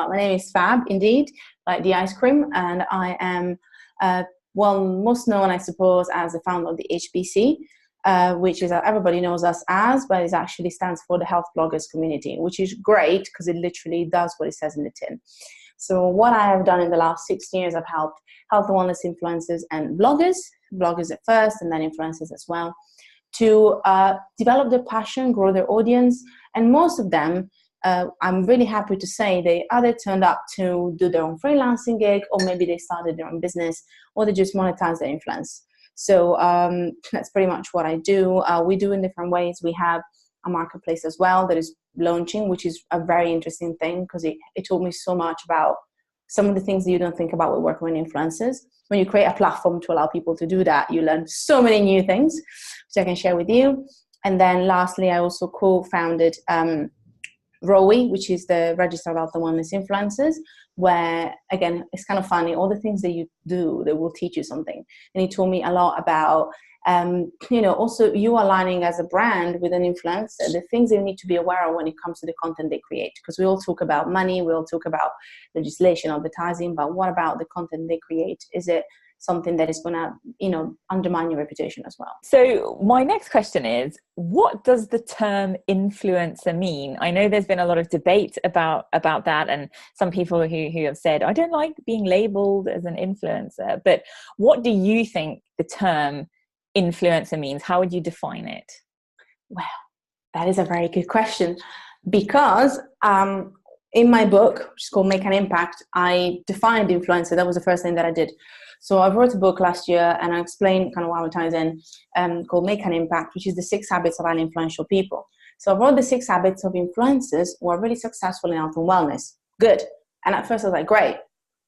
My name is Fab, indeed, like the ice cream, and I am, most known, I suppose, as the founder of the HBC, which is everybody knows us as, but it actually stands for the Health Bloggers Community, which is great because it literally does what it says in the tin. So what I have done in the last 6 years, I've helped health and wellness influencers and bloggers at first, and then influencers as well, to develop their passion, grow their audience, and most of them, I'm really happy to say, they either turned up to do their own freelancing gig, or maybe they started their own business, or they just monetize their influence. So that's pretty much what I do. We do in different ways. We have a marketplace as well that is launching, which is a very interesting thing because it taught me so much about some of the things that you don't think about when working with influencers. When you create a platform to allow people to do that, you learn so many new things, which I can share with you. And then lastly, I also co-founded ROHWI, which is the Register of Health and Wellness Influencers, where, again, it's kind of funny, all the things that you do, they will teach you something. And he taught me a lot about, also you aligning as a brand with an influencer, the things you need to be aware of when it comes to the content they create. Because we all talk about money, we all talk about legislation, advertising, but what about the content they create? Is it something that is going to, undermine your reputation as well? So my next question is, what does the term influencer mean? I know there's been a lot of debate about that, and some people who have said, I don't like being labeled as an influencer. But what do you think the term influencer means? How would you define it? Well, that is a very good question, because in my book, which is called Make an Impact, I defined influencer. That was the first thing that I did. So I wrote a book last year, and I explained kind of how it ties in, called Make an Impact, which is the 6 habits of highly influential people. So I wrote the 6 habits of influencers who are really successful in health and wellness. Good. And at first I was like, great.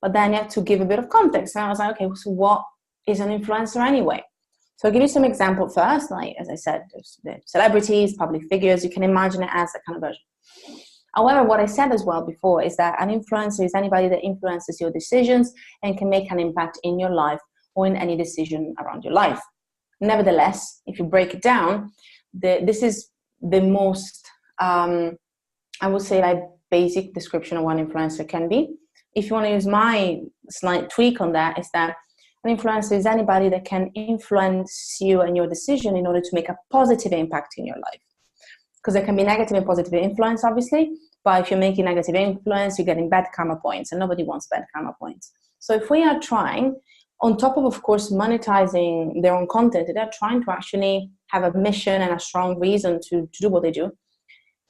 But then you have to give a bit of context. And I was like, okay, so what is an influencer anyway? So I'll give you some example first. Like, as I said, there's the celebrities, public figures. You can imagine it as that kind of version. However, what I said as well before is that an influencer is anybody that influences your decisions and can make an impact in your life or in any decision around your life. Nevertheless, if you break it down, this is the most, I would say, like, basic description of what an influencer can be. If you want to use my slight tweak on that, is that an influencer is anybody that can influence you and your decision in order to make a positive impact in your life. Because there can be negative and positive influence, obviously, but if you're making negative influence, you're getting bad karma points, and nobody wants bad karma points. So if we are trying, on top of course, monetizing their own content, they're trying to actually have a mission and a strong reason to do what they do.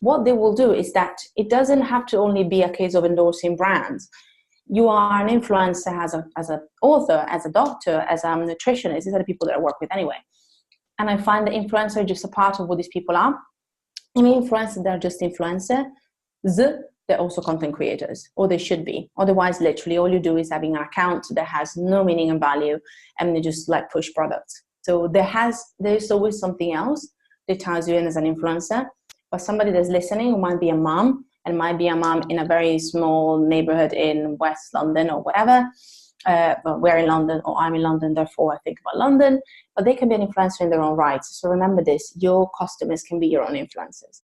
What they will do is that it doesn't have to only be a case of endorsing brands. You are an influencer as an author, as a doctor, as a nutritionist. These are the people that I work with anyway. And I find the influencer is just a part of what these people are. I mean, influencers, they're just influencers. They're also content creators, or they should be. Otherwise, literally, all you do is having an account that has no meaning and value, and they just like push products. So there's always something else that ties you in as an influencer. But somebody that's listening who might be a mom, and might be a mom in a very small neighborhood in West London or whatever. But we're in London, or I'm in London, therefore I think about London. But they can be an influencer in their own right. So remember this, your customers can be your own influencers.